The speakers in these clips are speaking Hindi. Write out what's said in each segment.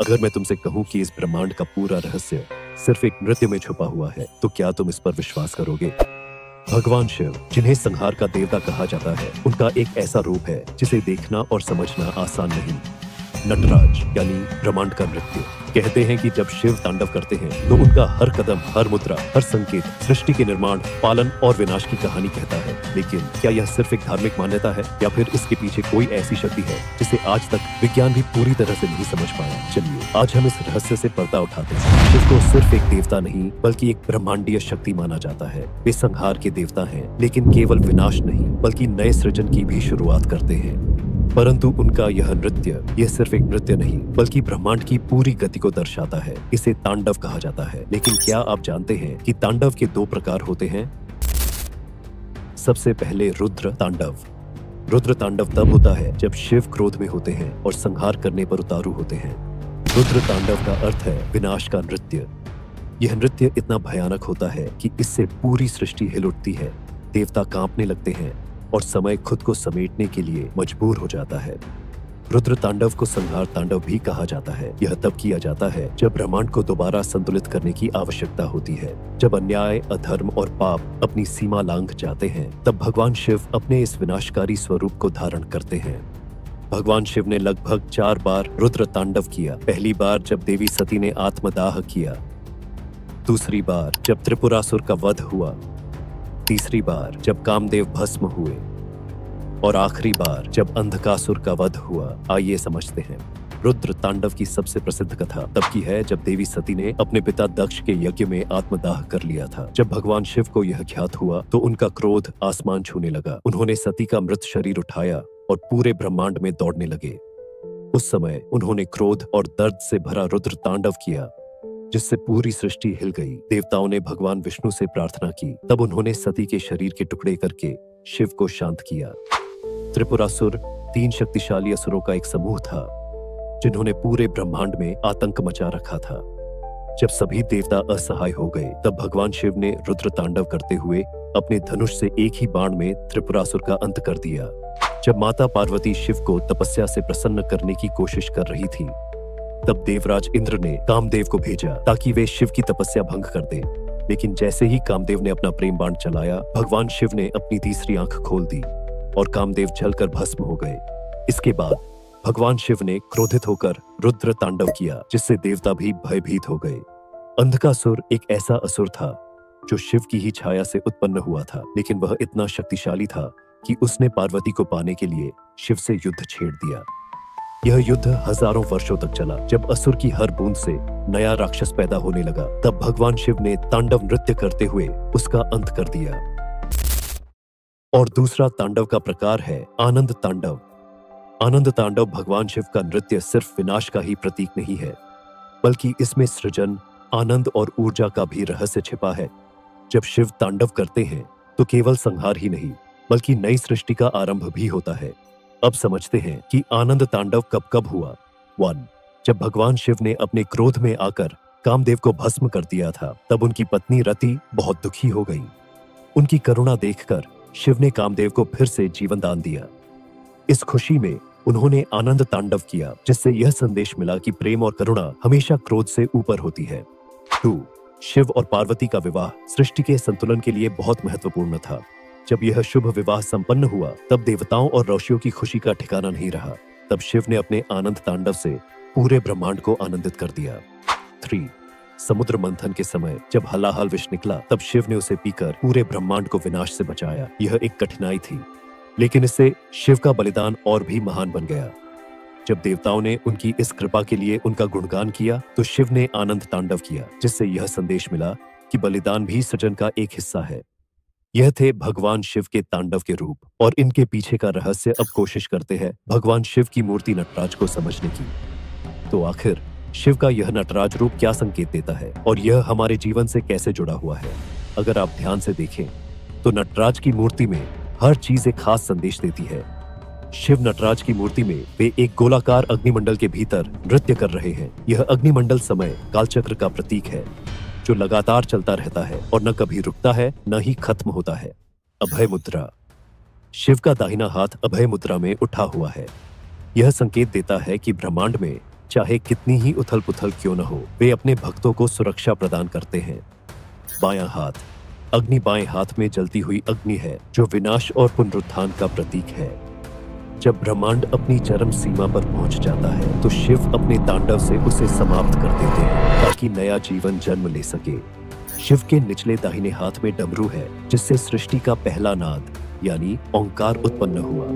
अगर मैं तुमसे कहूं कि इस ब्रह्मांड का पूरा रहस्य सिर्फ एक नृत्य में छुपा हुआ है, तो क्या तुम इस पर विश्वास करोगे? भगवान शिव, जिन्हें संहार का देवता कहा जाता है, उनका एक ऐसा रूप है जिसे देखना और समझना आसान नहीं। नटराज यानी ब्रह्मांड का नृत्य। कहते हैं कि जब शिव तांडव करते हैं तो उनका हर कदम, हर मुद्रा, हर संकेत सृष्टि के निर्माण, पालन और विनाश की कहानी कहता है। लेकिन क्या यह सिर्फ एक धार्मिक मान्यता है या फिर इसके पीछे कोई ऐसी शक्ति है जिसे आज तक विज्ञान भी पूरी तरह से नहीं समझ पाया? चलिए आज हम इस रहस्य से पर्दा उठाते हैं। शिव को सिर्फ एक देवता नहीं बल्कि एक ब्रह्मांडीय शक्ति माना जाता है। वे संहार के देवता हैं, लेकिन केवल विनाश नहीं बल्कि नए सृजन की भी शुरुआत करते हैं। परंतु उनका यह नृत्य, यह सिर्फ एक नृत्य नहीं बल्कि ब्रह्मांड की पूरी गति को दर्शाता है। इसे तांडव कहा जाता है। लेकिन क्या आप जानते हैं कि तांडव के दो प्रकार होते हैं? सबसे पहले रुद्र तांडव। रुद्र तांडव तब होता है जब शिव क्रोध में होते हैं और संहार करने पर उतारू होते हैं। रुद्र तांडव का अर्थ है विनाश का नृत्य। यह नृत्य इतना भयानक होता है कि इससे पूरी सृष्टि हिल उठती है, देवता कांपने लगते हैं और समय खुद को समेटने के लिए मजबूर हो जाता है। रुद्र तांडव को संहार तांडव भी कहा जाता है। यह तब किया जाता है जब ब्रह्मांड को दोबारा संतुलित करने की आवश्यकता होती है। जब अन्याय, अधर्म और पाप अपनी सीमा लांघ जाते हैं, तब भगवान शिव अपने इस विनाशकारी स्वरूप को धारण करते हैं। भगवान शिव ने लगभग 4 बार रुद्र तांडव किया। पहली बार जब देवी सती ने आत्मदाह किया, दूसरी बार जब त्रिपुरासुर का वध हुआ, तीसरी बार जब कामदेव भस्म हुए और आखिरी बार जब अंधकासुर का वध हुआ। आइए समझते हैं। रुद्र तांडव की सबसे प्रसिद्ध कथा तब की है जब देवी सती ने अपने पिता दक्ष के यज्ञ में आत्मदाह कर लिया था। जब भगवान शिव को यह ज्ञात हुआ तो उनका क्रोध आसमान छूने लगा। उन्होंने सती का मृत शरीर उठाया और पूरे ब्रह्मांड में दौड़ने लगे। उस समय उन्होंने क्रोध और दर्द से भरा रुद्र तांडव किया, जिससे पूरी सृष्टि हिल गई। देवताओं ने भगवान विष्णु से प्रार्थना की। तब उन्होंने सती के शरीर के टुकड़े करके शिव को शांत किया। त्रिपुरासुर 3 शक्तिशाली असुरों का एक समूह था जिन्होंने पूरे ब्रह्मांड में आतंक मचा रखा था। जब सभी देवता असहाय हो गए, तब भगवान शिव ने रुद्र तांडव करते हुए अपने धनुष से एक ही बाण में त्रिपुरासुर का अंत कर दिया। जब माता पार्वती शिव को तपस्या से प्रसन्न करने की कोशिश कर रही थी, तब देवराज इंद्र ने कामदेव को भेजा ताकि वे शिव की तपस्या भंग कर दें। लेकिन जैसे ही कामदेव ने अपना प्रेम बाण चलाया, भगवान शिव ने अपनी तीसरी आंख खोल दी और कामदेव जलकर भस्म हो गए। इसके बाद भगवान शिव ने क्रोधित होकर रुद्र तांडव किया, जिससे देवता भी भयभीत हो गए। अंधकासुर एक ऐसा असुर था जो शिव की ही छाया से उत्पन्न हुआ था, लेकिन वह इतना शक्तिशाली था कि उसने पार्वती को पाने के लिए शिव से युद्ध छेड़ दिया। यह युद्ध हजारों वर्षों तक चला। जब असुर की हर बूंद से नया राक्षस पैदा होने लगा, तब भगवान शिव ने तांडव नृत्य करते हुए उसका अंत कर दिया। और दूसरा तांडव का प्रकार है आनंद तांडव। आनंद तांडव भगवान शिव का नृत्य सिर्फ विनाश का ही प्रतीक नहीं है, बल्कि इसमें सृजन, आनंद और ऊर्जा का भी रहस्य छिपा है। जब शिव तांडव करते हैं तो केवल संहार ही नहीं बल्कि नई सृष्टि का आरंभ भी होता है। अब समझते हैं कि आनंद तांडव कब कब हुआ। 1. जब भगवान शिव ने अपने क्रोध में आकर कामदेव को भस्म कर दिया था, तब उनकी पत्नी रति बहुत दुखी हो गई। उनकी करुणा देखकर शिव ने कामदेव को फिर से जीवन दान दिया। इस खुशी में उन्होंने आनंद तांडव किया, जिससे यह संदेश मिला कि प्रेम और करुणा हमेशा क्रोध से ऊपर होती है। 2. शिव और पार्वती का विवाह सृष्टि के संतुलन के लिए बहुत महत्वपूर्ण था। जब यह शुभ विवाह संपन्न हुआ, तब देवताओं और ऋषियों की खुशी का ठिकाना नहीं रहा। तब शिव ने अपने आनंद तांडव से पूरे ब्रह्मांड को आनंदित कर दिया। 3. समुद्र मंथन के समय जब हलाहल विष निकला, तब शिव ने उसे पीकर पूरे ब्रह्मांड को विनाश से बचाया। यह एक कठिनाई थी, लेकिन इससे शिव का बलिदान और भी महान बन गया। जब देवताओं ने उनकी इस कृपा के लिए उनका गुणगान किया, तो शिव ने आनंद तांडव किया, जिससे यह संदेश मिला कि बलिदान भी सृजन का एक हिस्सा है। यह थे भगवान शिव के तांडव के रूप, और इनके पीछे का रहस्य अब कोशिश करते हैं भगवान शिव की मूर्ति नटराज को समझने की। तो आखिर शिव का यह नटराज रूप क्या संकेत देता है और यह हमारे जीवन से कैसे जुड़ा हुआ है? अगर आप ध्यान से देखें तो नटराज की मूर्ति में हर चीज एक खास संदेश देती है। शिव नटराज की मूर्ति में वे एक गोलाकार अग्निमंडल के भीतर नृत्य कर रहे हैं। यह अग्निमंडल समय कालचक्र का प्रतीक है, जो लगातार चलता रहता है और न कभी रुकता है न ही खत्म होता है। अभय मुद्रा। शिव का दाहिना हाथ अभय मुद्रा में उठा हुआ है। यह संकेत देता है कि ब्रह्मांड में चाहे कितनी ही उथल पुथल क्यों न हो, वे अपने भक्तों को सुरक्षा प्रदान करते हैं। बायां हाथ। अग्नि बाएं हाथ में जलती हुई अग्नि है जो विनाश और पुनरुत्थान का प्रतीक है। जब ब्रह्मांड अपनी चरम सीमा पर पहुंच जाता है तो शिव अपने तांडव से उसे समाप्त कर देते हैं ताकि नया जीवन जन्म ले सके। शिव के निचले दाहिने हाथ में डमरू है जिससे सृष्टि का पहला नाद यानी ओंकार उत्पन्न हुआ।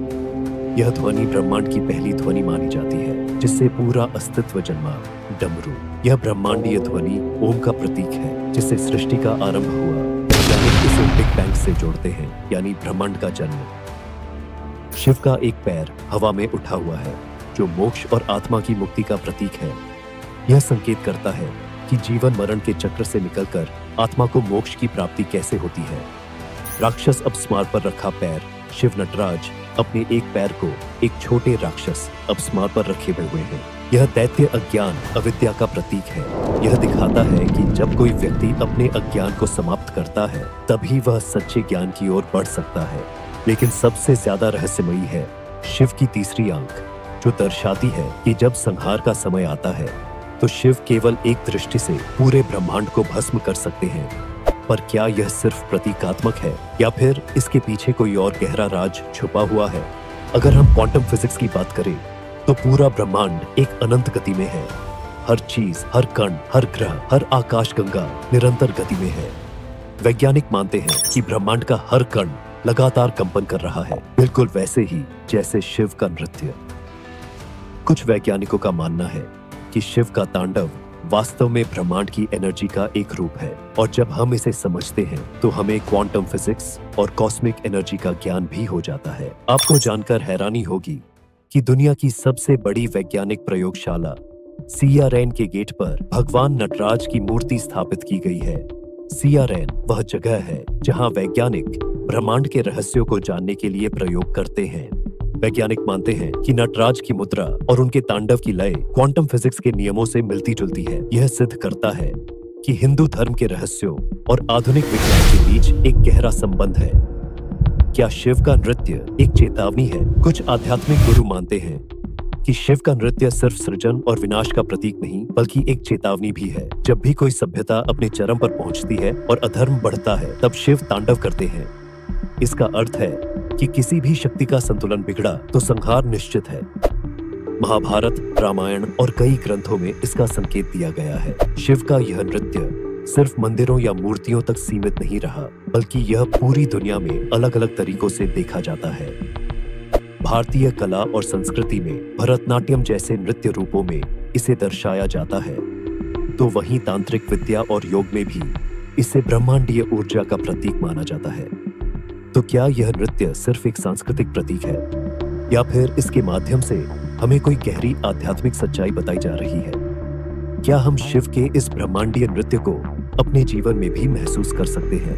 यह ध्वनि ब्रह्मांड की पहली ध्वनि मानी जाती है जिससे पूरा अस्तित्व जन्मा। डमरू यह ब्रह्मांडीय ध्वनि ओम का प्रतीक है जिससे सृष्टि का आरंभ हुआ। वैज्ञानिक इसे बिग बैंग से जोड़ते हैं यानी ब्रह्मांड का जन्म। शिव का एक पैर हवा में उठा हुआ है जो मोक्ष और आत्मा की मुक्ति का प्रतीक है। यह संकेत करता है कि जीवन मरण के चक्र से निकलकर आत्मा को मोक्ष की प्राप्ति कैसे होती है। राक्षस अपस्मार पर रखा पैर। शिव नटराज अपने एक पैर को एक छोटे राक्षस अपस्मार पर रखे हुए हैं। यह दैत्य अज्ञान अविद्या का प्रतीक है। यह दिखाता है कि जब कोई व्यक्ति अपने अज्ञान को समाप्त करता है तभी वह सच्चे ज्ञान की ओर बढ़ सकता है। लेकिन सबसे ज्यादा रहस्यमयी है शिव की तीसरी आंख जो दर्शाती है कि जब संहार का समय आता है तो शिव केवल एक दृष्टि से पूरे ब्रह्मांड को भस्म कर सकते हैं। पर क्या यह सिर्फ प्रतीकात्मक है या फिर इसके पीछे कोई और गहरा राज छुपा हुआ है? अगर हम क्वांटम फिजिक्स की बात करें तो पूरा ब्रह्मांड एक अनंत गति में है। हर चीज, हर कण, हर ग्रह, हर आकाशगंगा निरंतर गति में है। वैज्ञानिक मानते हैं कि ब्रह्मांड का हर कण लगातार कंपन कर रहा है, बिल्कुल वैसे ही जैसे शिव का नृत्य। कुछ वैज्ञानिकों का मानना है कि शिव का तांडव वास्तव में ब्रह्मांड की एनर्जी का एक रूप है और जब हम इसे समझते हैं तो हमें क्वांटम फिजिक्स और कॉस्मिक एनर्जी का ज्ञान भी हो जाता है। आपको जानकर हैरानी होगी कि दुनिया की सबसे बड़ी वैज्ञानिक प्रयोगशाला CERN के गेट पर भगवान नटराज की मूर्ति स्थापित की गई है। CERN वह जगह है जहां वैज्ञानिक ब्रह्मांड के रहस्यों को जानने के लिए प्रयोग करते हैं। वैज्ञानिक मानते हैं कि नटराज की मुद्रा और उनके तांडव की लय क्वांटम फिजिक्स के नियमों से मिलती जुलती है। यह सिद्ध करता है कि हिंदू धर्म के रहस्यों और आधुनिक विज्ञान के बीच एक गहरा संबंध है। क्या शिव का नृत्य एक चेतावनी है? कुछ आध्यात्मिक गुरु मानते हैं कि शिव का नृत्य सिर्फ सृजन और विनाश का प्रतीक नहीं बल्कि एक चेतावनी भी है। जब भी कोई सभ्यता अपने चरम पर पहुंचती है और अधर्म बढ़ता है तब शिव तांडव करते हैं। इसका अर्थ है कि किसी भी शक्ति का संतुलन बिगड़ा तो संहार निश्चित है। महाभारत, रामायण और कई ग्रंथों में इसका संकेत दिया गया है। शिव का यह नृत्य सिर्फ मंदिरों या मूर्तियों तक सीमित नहीं रहा बल्कि यह पूरी दुनिया में अलग अलग तरीकों से देखा जाता है। भारतीय कला और संस्कृति में भरतनाट्यम जैसे नृत्य रूपों में इसे दर्शाया जाता है तो वहीं तांत्रिक विद्या और योग में भी इसे ब्रह्मांडीय ऊर्जा का प्रतीक माना जाता है। तो क्या यह नृत्य सिर्फ एक सांस्कृतिक प्रतीक है या फिर इसके माध्यम से हमें कोई गहरी आध्यात्मिक सच्चाई बताई जा रही है? क्या हम शिव के इस ब्रह्मांडीय नृत्य को अपने जीवन में भी महसूस कर सकते हैं?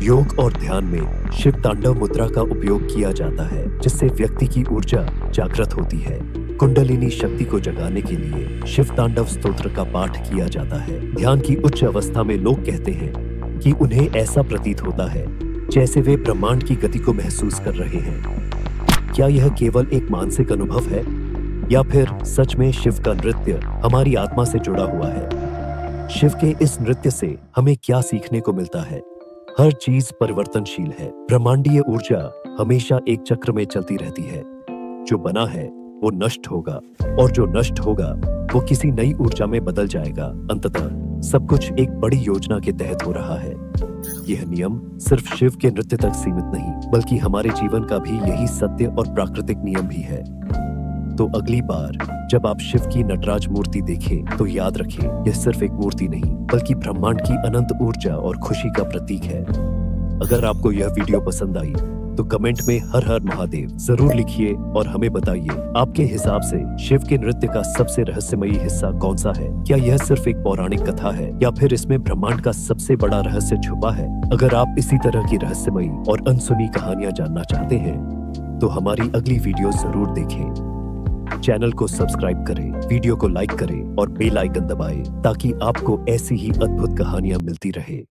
योग और ध्यान में शिव तांडव मुद्रा का उपयोग किया जाता है जिससे व्यक्ति की ऊर्जा जागृत होती है। कुंडलिनी शक्ति को जगाने के लिए शिव तांडव स्तोत्र का पाठ किया जाता है। ध्यान की उच्च अवस्था में लोग कहते हैं कि उन्हें ऐसा प्रतीत होता है जैसे वे ब्रह्मांड की गति को महसूस कर रहे हैं। क्या यह केवल एक मानसिक अनुभव है या फिर सच में शिव का नृत्य हमारी आत्मा से जुड़ा हुआ है? शिव के इस नृत्य से हमें क्या सीखने को मिलता है? हर चीज परिवर्तनशील है। ब्रह्मांडीय ऊर्जा हमेशा एक चक्र में चलती रहती है। जो बना है वो नष्ट होगा और जो नष्ट होगा वो किसी नई ऊर्जा में बदल जाएगा। अंततः सब कुछ एक बड़ी योजना के तहत हो रहा है। यह नियम सिर्फ शिव के नृत्य तक सीमित नहीं बल्कि हमारे जीवन का भी यही सत्य और प्राकृतिक नियम भी है। तो अगली बार जब आप शिव की नटराज मूर्ति देखें तो याद रखें यह सिर्फ एक मूर्ति नहीं बल्कि ब्रह्मांड की अनंत ऊर्जा और खुशी का प्रतीक है। अगर आपको यह वीडियो पसंद आई तो कमेंट में हर हर महादेव जरूर लिखिए और हमें बताइए आपके हिसाब से शिव के नृत्य का सबसे रहस्यमयी हिस्सा कौन सा है? क्या यह सिर्फ एक पौराणिक कथा है या फिर इसमें ब्रह्मांड का सबसे बड़ा रहस्य छुपा है? अगर आप इसी तरह की रहस्यमयी और अनसुनी कहानियां जानना चाहते हैं तो हमारी अगली वीडियो जरूर देखें। चैनल को सब्सक्राइब करें, वीडियो को लाइक करें और बेल आइकन दबाएं ताकि आपको ऐसी ही अद्भुत कहानियां मिलती रहे।